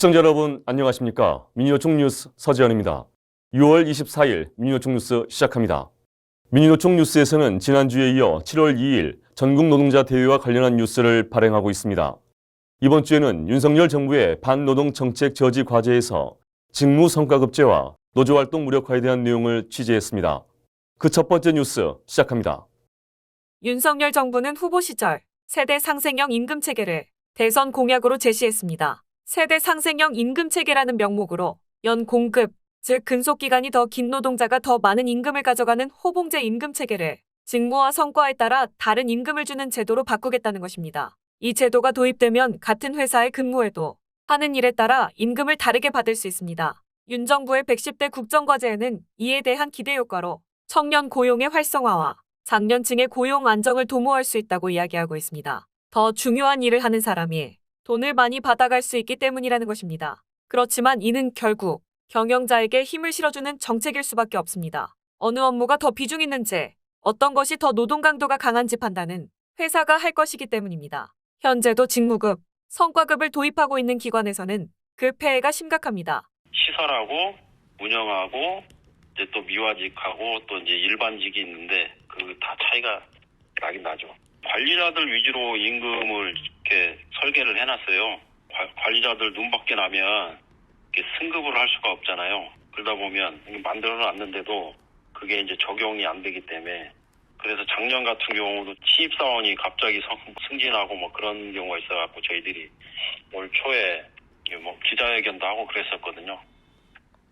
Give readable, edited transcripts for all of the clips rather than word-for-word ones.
시청자 여러분 안녕하십니까? 민주노총 뉴스 서지현입니다. 6월 24일 민주노총 뉴스 시작합니다. 민주노총 뉴스에서는 지난주에 이어 7월 2일 전국 노동자 대회와 관련한 뉴스를 발행하고 있습니다. 이번 주에는 윤석열 정부의 반노동 정책 저지 과제에서 직무 성과급제와 노조활동 무력화에 대한 내용을 취재했습니다. 그 첫 번째 뉴스 시작합니다. 윤석열 정부는 후보 시절 세대 상생형 임금 체계를 대선 공약으로 제시했습니다. 세대 상생형 임금 체계라는 명목으로 연 공급, 즉 근속기간이 더 긴 노동자가 더 많은 임금을 가져가는 호봉제 임금 체계를 직무와 성과에 따라 다른 임금을 주는 제도로 바꾸겠다는 것입니다. 이 제도가 도입되면 같은 회사에 근무해도 하는 일에 따라 임금을 다르게 받을 수 있습니다. 윤 정부의 110대 국정과제에는 이에 대한 기대 효과로 청년 고용의 활성화와 장년층의 고용 안정을 도모할 수 있다고 이야기하고 있습니다. 더 중요한 일을 하는 사람이 돈을 많이 받아갈 수 있기 때문이라는 것입니다. 그렇지만 이는 결국 경영자에게 힘을 실어주는 정책일 수밖에 없습니다. 어느 업무가 더 비중 있는지, 어떤 것이 더 노동 강도가 강한지 판단은 회사가 할 것이기 때문입니다. 현재도 직무급, 성과급을 도입하고 있는 기관에서는 그 폐해가 심각합니다. 시설하고 운영하고 이제 또 미화직하고 또 이제 일반직이 있는데 그 다 차이가 나긴 나죠. 관리자들 위주로 임금을 이렇게 설계를 해놨어요. 관리자들 눈밖에 나면 이렇게 승급을 할 수가 없잖아요. 그러다 보면 만들어놨는데도 그게 이제 적용이 안 되기 때문에 그래서 작년 같은 경우도 신입사원이 갑자기 승진하고 뭐 그런 경우가 있어갖고 저희들이 올 초에 뭐 기자회견도 하고 그랬었거든요.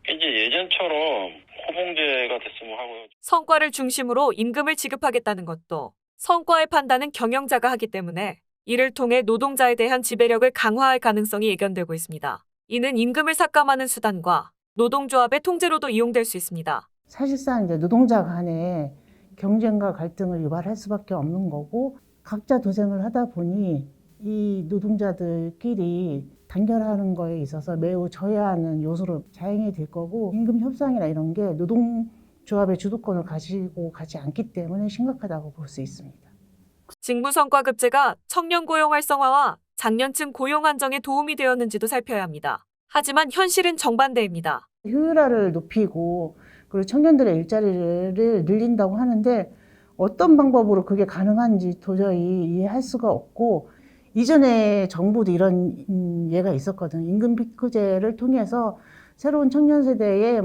이제 예전처럼 호봉제가 됐으면 하고요. 성과를 중심으로 임금을 지급하겠다는 것도 성과의 판단은 경영자가 하기 때문에 이를 통해 노동자에 대한 지배력을 강화할 가능성이 예견되고 있습니다. 이는 임금을 삭감하는 수단과 노동조합의 통제로도 이용될 수 있습니다. 사실상 이제 노동자 간에 경쟁과 갈등을 유발할 수밖에 없는 거고 각자 도생을 하다 보니 이 노동자들끼리 단결하는 거에 있어서 매우 저해하는 요소로 자행이 될 거고 임금 협상이나 이런 게 노동조합의 주도권을 가지고 가지 않기 때문에 심각하다고 볼 수 있습니다. 직무성과급제가 청년 고용 활성화와 장년층 고용 안정에 도움이 되었는지도 살펴야 합니다. 하지만 현실은 정반대입니다. 효율화를 높이고 그리고 청년들의 일자리를 늘린다고 하는데 어떤 방법으로 그게 가능한지 도저히 이해할 수가 없고 이전에 정부도 이런 예가 있었거든요. 임금 피크제를 통해서 새로운 청년 세대의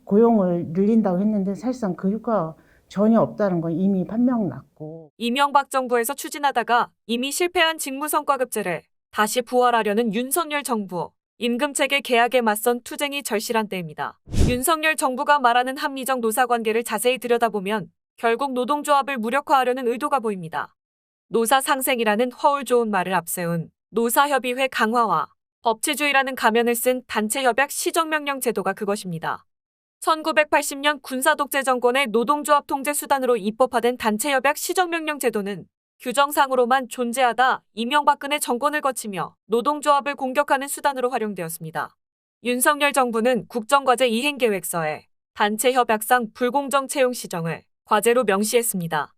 고용을 늘린다고 했는데 사실상 그 효과가 전혀 없다는 건 이미 판명 났고. 이명박 정부에서 추진하다가 이미 실패한 직무성과급제를 다시 부활하려는 윤석열 정부. 임금체계 개혁에 맞선 투쟁이 절실한 때입니다. 윤석열 정부가 말하는 합리적 노사관계를 자세히 들여다보면 결국 노동조합을 무력화하려는 의도가 보입니다. 노사상생이라는 허울 좋은 말을 앞세운 노사협의회 강화와 법치주의라는 가면을 쓴 단체협약 시정명령 제도가 그것입니다. 1980년 군사독재 정권의 노동조합 통제 수단으로 입법화된 단체협약 시정명령 제도는 규정상으로만 존재하다 이명박근혜 정권을 거치며 노동조합을 공격하는 수단으로 활용되었습니다. 윤석열 정부는 국정과제 이행계획서에 단체협약상 불공정 채용 시정을 과제로 명시했습니다.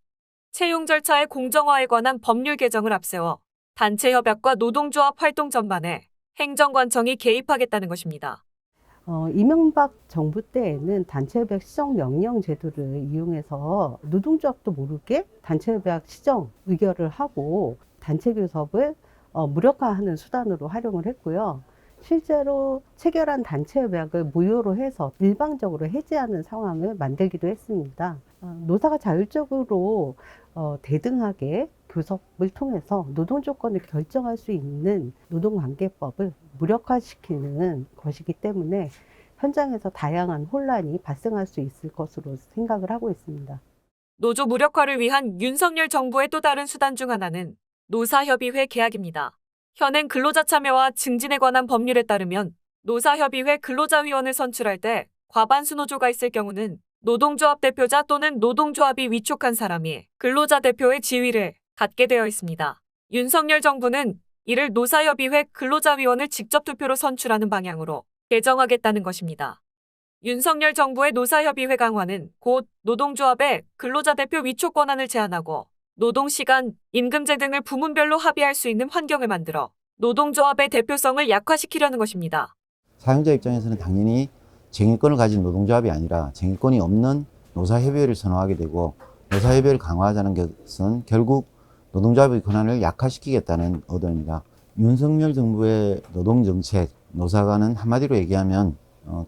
채용 절차의 공정화에 관한 법률 개정을 앞세워 단체협약과 노동조합 활동 전반에 행정관청이 개입하겠다는 것입니다. 이명박 정부 때에는 단체협약 시정 명령 제도를 이용해서 노동조합도 모르게 단체협약 시정 의결을 하고 단체 교섭을 무력화하는 수단으로 활용을 했고요. 실제로 체결한 단체협약을 무효로 해서 일방적으로 해지하는 상황을 만들기도 했습니다. 노사가 자율적으로 대등하게 교섭을 통해서 노동조건을 결정할 수 있는 노동관계법을 무력화시키는 것이기 때문에 현장에서 다양한 혼란이 발생할 수 있을 것으로 생각을 하고 있습니다. 노조 무력화를 위한 윤석열 정부의 또 다른 수단 중 하나는 노사협의회 개혁입니다. 현행 근로자 참여와 증진에 관한 법률에 따르면 노사협의회 근로자위원을 선출할 때 과반수 노조가 있을 경우는 노동조합 대표자 또는 노동조합이 위촉한 사람이 근로자 대표의 지위를 갖게 되어 있습니다. 윤석열 정부는 이를 노사협의회 근로자위원을 직접 투표로 선출하는 방향으로 개정하겠다는 것입니다. 윤석열 정부의 노사협의회 강화는 곧 노동조합의 근로자 대표 위촉 권한을 제한하고 노동시간, 임금제 등을 부문별로 합의할 수 있는 환경을 만들어 노동조합의 대표성을 약화시키려는 것입니다. 사용자 입장에서는 당연히 쟁의권을 가진 노동조합이 아니라 쟁의권이 없는 노사협의회를 선호하게 되고, 노사협의회를 강화하자는 것은 결국 노동조합의 권한을 약화시키겠다는 의도입니다. 윤석열 정부의 노동정책, 노사관은 한마디로 얘기하면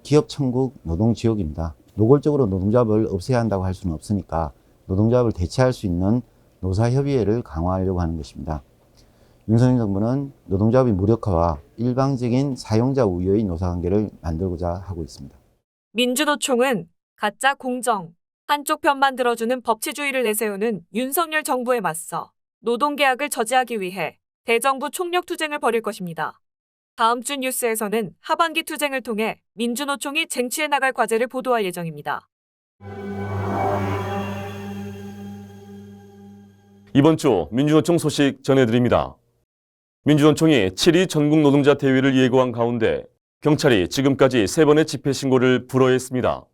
기업 천국, 노동 지옥입니다. 노골적으로 노동조합을 없애야 한다고 할 수는 없으니까 노동조합을 대체할 수 있는 노사협의회를 강화하려고 하는 것입니다. 윤석열 정부는 노동조합의 무력화와 일방적인 사용자 우위의 노사관계를 만들고자 하고 있습니다. 민주노총은 가짜 공정, 한쪽 편만 들어주는 법치주의를 내세우는 윤석열 정부에 맞서 노동계약을 저지하기 위해 대정부 총력투쟁을 벌일 것입니다. 다음 주 뉴스에서는 하반기 투쟁을 통해 민주노총이 쟁취해 나갈 과제를 보도할 예정입니다. 이번 주 민주노총 소식 전해드립니다. 민주노총이 7.2 전국노동자 대회를 예고한 가운데 경찰이 지금까지 3번의 집회 신고를 불허했습니다.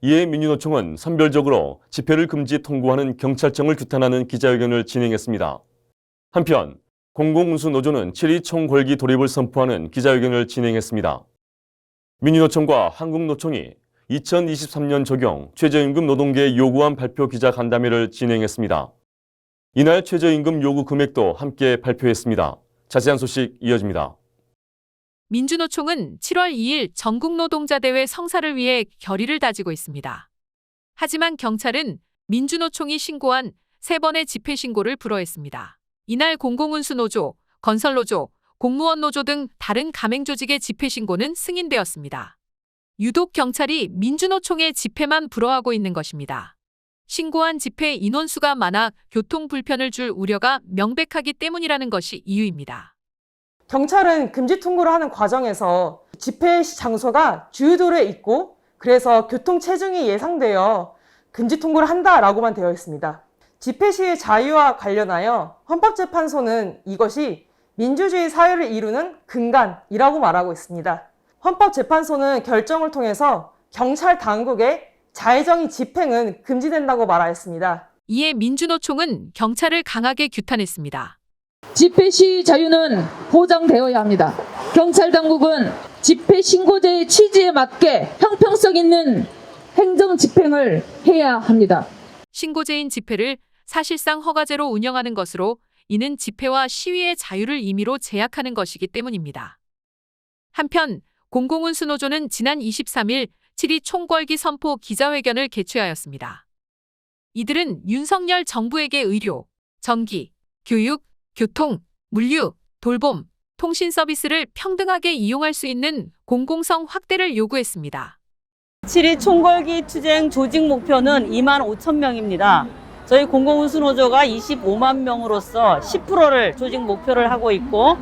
이에 민주노총은 선별적으로 집회를 금지 통보하는 경찰청을 규탄하는 기자회견을 진행했습니다. 한편 공공운수노조는 7.2 총궐기 돌입을 선포하는 기자회견을 진행했습니다. 민주노총과 한국노총이 2023년 적용 최저임금 노동계 요구안 발표 기자 간담회를 진행했습니다. 이날 최저임금 요구 금액도 함께 발표했습니다. 자세한 소식 이어집니다. 민주노총은 7월 2일 전국노동자대회 성사를 위해 결의를 다지고 있습니다. 하지만 경찰은 민주노총이 신고한 3번의 집회 신고를 불허했습니다. 이날 공공운수노조, 건설노조, 공무원노조 등 다른 가맹조직의 집회 신고는 승인되었습니다. 유독 경찰이 민주노총의 집회만 불허하고 있는 것입니다. 신고한 집회 인원수가 많아 교통 불편을 줄 우려가 명백하기 때문이라는 것이 이유입니다. 경찰은 금지 통보를 하는 과정에서 집회 장소가 주유도로에 있고 그래서 교통 체증이 예상되어 금지 통보를 한다라고만 되어 있습니다. 집회 시의 자유와 관련하여 헌법재판소는 이것이 민주주의 사회를 이루는 근간이라고 말하고 있습니다. 헌법재판소는 결정을 통해서 경찰 당국의 자의정의 집행은 금지된다고 말하였습니다. 이에 민주노총은 경찰을 강하게 규탄했습니다. 집회 시위 자유는 보장되어야 합니다. 경찰 당국은 집회 신고제의 취지에 맞게 형평성 있는 행정 집행을 해야 합니다. 신고제인 집회를 사실상 허가제로 운영하는 것으로 이는 집회와 시위의 자유를 임의로 제약하는 것이기 때문입니다. 한편 공공운수노조는 지난 23일 7.2 총궐기 선포 기자회견을 개최하였습니다. 이들은 윤석열 정부에게 의료, 전기, 교육, 교통, 물류, 돌봄, 통신 서비스를 평등하게 이용할 수 있는 공공성 확대를 요구했습니다. 7.2 총궐기 투쟁 조직 목표는 25,000명입니다. 저희 공공운수노조가 25만 명으로서 10%를 조직 목표를 하고 있고,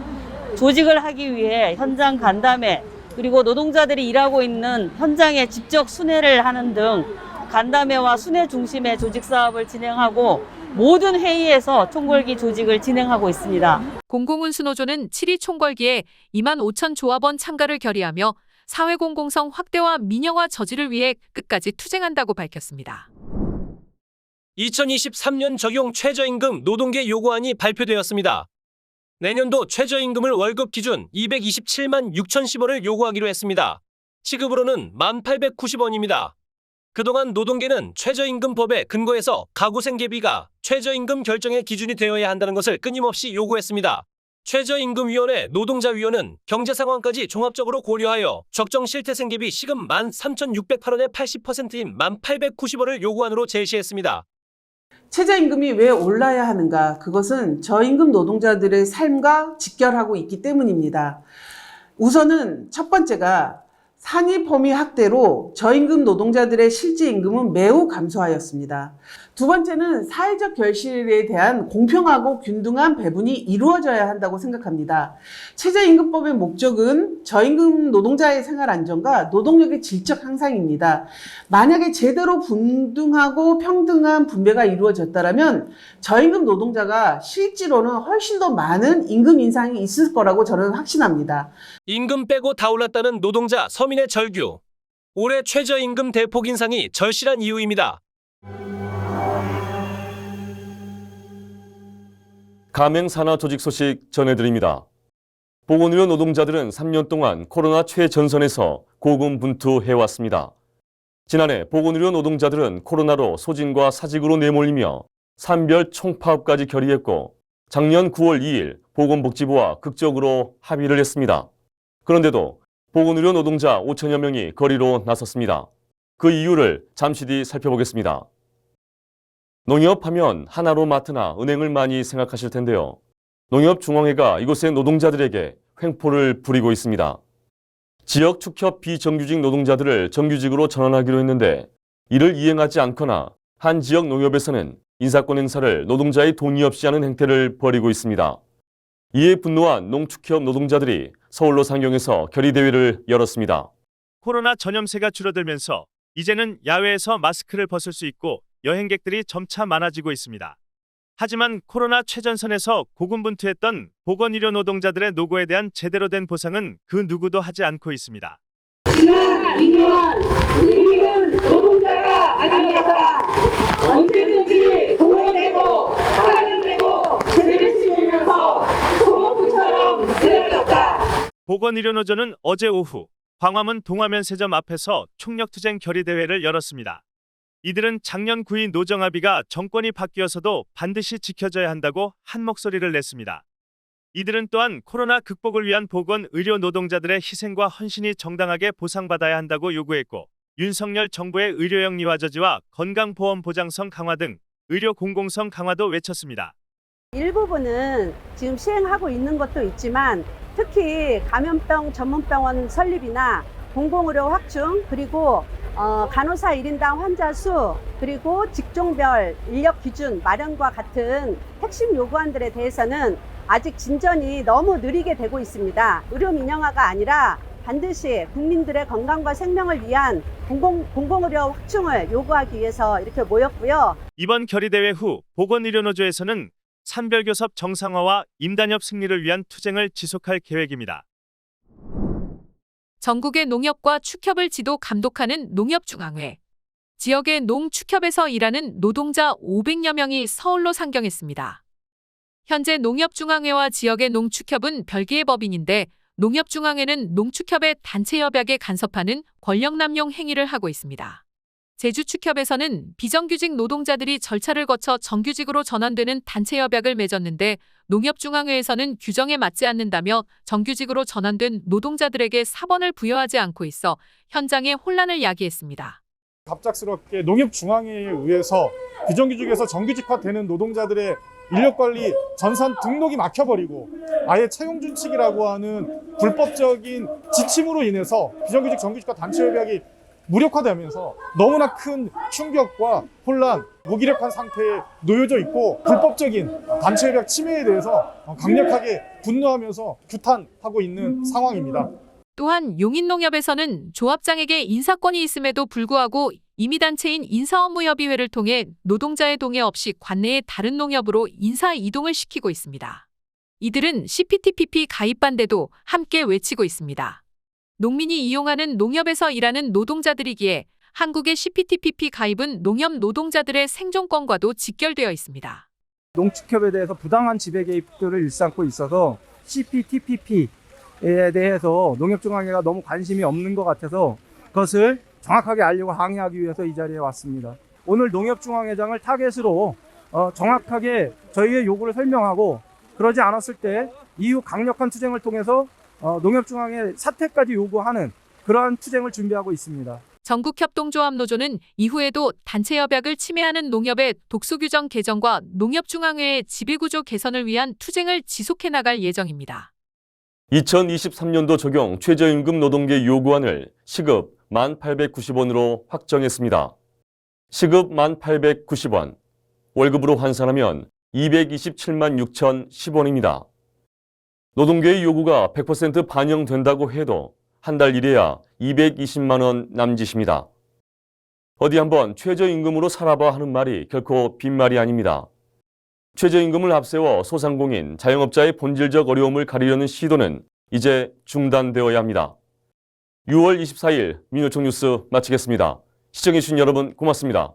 조직을 하기 위해 현장 간담회, 그리고 노동자들이 일하고 있는 현장에 직접 순회를 하는 등 간담회와 순회 중심의 조직 사업을 진행하고 모든 회의에서 총궐기 조직을 진행하고 있습니다. 공공운수노조는 7.2 총궐기에 25,000 조합원 참가를 결의하며 사회 공공성 확대와 민영화 저지를 위해 끝까지 투쟁한다고 밝혔습니다. 2023년 적용 최저임금 노동계 요구안이 발표되었습니다. 내년도 최저임금을 월급 기준 227만 6,010원을 요구하기로 했습니다. 시급으로는 1,890원입니다. 그동안 노동계는 최저임금법에 근거해서 가구생계비가 최저임금 결정의 기준이 되어야 한다는 것을 끊임없이 요구했습니다. 최저임금위원회 노동자위원은 경제상황까지 종합적으로 고려하여 적정 실태생계비 시급 13,608원의 80%인 1,890원을 요구안으로 제시했습니다. 최저임금이 왜 올라야 하는가? 그것은 저임금 노동자들의 삶과 직결하고 있기 때문입니다. 우선은 첫 번째가 상위 범위 확대로 저임금 노동자들의 실제 임금은 매우 감소하였습니다. 두 번째는 사회적 결실에 대한 공평하고 균등한 배분이 이루어져야 한다고 생각합니다. 최저임금법의 목적은 저임금 노동자의 생활 안정과 노동력의 질적 향상입니다. 만약에 제대로 분등하고 평등한 분배가 이루어졌다면 저임금 노동자가 실제로는 훨씬 더 많은 임금 인상이 있을 거라고 저는 확신합니다. 임금 빼고 다 올랐다는 노동자 서민의 절규. 올해 최저임금 대폭 인상이 절실한 이유입니다. 가맹산하 조직 소식 전해드립니다. 보건의료 노동자들은 3년 동안 코로나 최전선에서 고군분투해왔습니다. 지난해 보건의료 노동자들은 코로나로 소진과 사직으로 내몰리며 산별 총파업까지 결의했고 작년 9월 2일 보건복지부와 극적으로 합의를 했습니다. 그런데도 보건의료 노동자 5천여 명이 거리로 나섰습니다. 그 이유를 잠시 뒤 살펴보겠습니다. 농협하면 하나로 마트나 은행을 많이 생각하실 텐데요. 농협중앙회가 이곳의 노동자들에게 횡포를 부리고 있습니다. 지역 축협 비정규직 노동자들을 정규직으로 전환하기로 했는데 이를 이행하지 않거나 한 지역 농협에서는 인사권 행사를 노동자의 동의 없이 하는 행태를 벌이고 있습니다. 이에 분노한 농축협 노동자들이 서울로 상경에서 결의대회를 열었습니다. 코로나 전염세가 줄어들면서 이제는 야외에서 마스크를 벗을 수 있고 여행객들이 점차 많아지고 있습니다. 하지만 코로나 최전선에서 고군분투했던 보건의료 노동자들의 노고에 대한 제대로 된 보상은 그 누구도 하지 않고 있습니다. 지난 2년 우리는 노동자가 아니었다. 언제든지 동원되고 파견되고 재배치면서 소모품처럼 쓰여졌다. 보건의료노조는 어제 오후 광화문 동화면세점 앞에서 총력투쟁 결의대회를 열었습니다. 이들은 작년 9일 노정합의가 정권이 바뀌어서도 반드시 지켜져야 한다고 한 목소리를 냈습니다. 이들은 또한 코로나 극복을 위한 보건의료 노동자들의 희생과 헌신이 정당하게 보상받아야 한다고 요구했고 윤석열 정부의 의료영리화 저지와 건강보험 보장성 강화 등 의료 공공성 강화도 외쳤습니다. 일부분은 지금 시행하고 있는 것도 있지만 특히 감염병 전문병원 설립이나 공공의료 확충 그리고 간호사 1인당 환자 수 그리고 직종별 인력 기준 마련과 같은 핵심 요구안들에 대해서는 아직 진전이 너무 느리게 되고 있습니다. 의료 민영화가 아니라 반드시 국민들의 건강과 생명을 위한 공공의료 확충을 요구하기 위해서 이렇게 모였고요. 이번 결의대회 후 보건의료노조에서는 산별교섭 정상화와 임단협 승리를 위한 투쟁을 지속할 계획입니다. 전국의 농협과 축협을 지도 감독하는 농협중앙회. 지역의 농축협에서 일하는 노동자 500여 명이 서울로 상경했습니다. 현재 농협중앙회와 지역의 농축협은 별개의 법인인데 농협중앙회는 농축협의 단체협약에 간섭하는 권력남용 행위를 하고 있습니다. 제주축협에서는 비정규직 노동자들이 절차를 거쳐 정규직으로 전환되는 단체협약을 맺었는데 농협중앙회에서는 규정에 맞지 않는다며 정규직으로 전환된 노동자들에게 사번을 부여하지 않고 있어 현장에 혼란을 야기했습니다. 갑작스럽게 농협중앙회에 의해서 비정규직에서 정규직화되는 노동자들의 인력관리 전산 등록이 막혀버리고 아예 채용준칙이라고 하는 불법적인 지침으로 인해서 비정규직 정규직화 단체협약이 무력화되면서 너무나 큰 충격과 혼란, 무기력한 상태에 놓여져 있고 불법적인 단체협약 침해에 대해서 강력하게 분노하면서 규탄하고 있는 상황입니다. 또한 용인농협에서는 조합장에게 인사권이 있음에도 불구하고 임의단체인 인사업무협의회를 통해 노동자의 동의 없이 관내의 다른 농협으로 인사 이동을 시키고 있습니다. 이들은 CPTPP 가입 반대도 함께 외치고 있습니다. 농민이 이용하는 농협에서 일하는 노동자들이기에 한국의 CPTPP 가입은 농협 노동자들의 생존권과도 직결되어 있습니다. 농축협에 대해서 부당한 지배 개입들을 일삼고 있어서 CPTPP에 대해서 농협중앙회가 너무 관심이 없는 것 같아서 그것을 정확하게 알리고 항의하기 위해서 이 자리에 왔습니다. 오늘 농협중앙회장을 타겟으로 정확하게 저희의 요구를 설명하고 그러지 않았을 때 이후 강력한 투쟁을 통해서 농협중앙회 사퇴까지 요구하는 그러한 투쟁을 준비하고 있습니다. 전국협동조합노조는 이후에도 단체협약을 침해하는 농협의 독소규정 개정과 농협중앙회의 지배구조 개선을 위한 투쟁을 지속해 나갈 예정입니다. 2023년도 적용 최저임금 노동계 요구안을 시급 1,890원으로 확정했습니다. 시급 1,890원, 월급으로 환산하면 227만 6,010원입니다. 노동계의 요구가 100% 반영된다고 해도 한 달 일해야 220만 원 남짓입니다. 어디 한번 최저임금으로 살아봐 하는 말이 결코 빈말이 아닙니다. 최저임금을 앞세워 소상공인, 자영업자의 본질적 어려움을 가리려는 시도는 이제 중단되어야 합니다. 6월 24일 민요총 뉴스 마치겠습니다. 시청해주신 여러분 고맙습니다.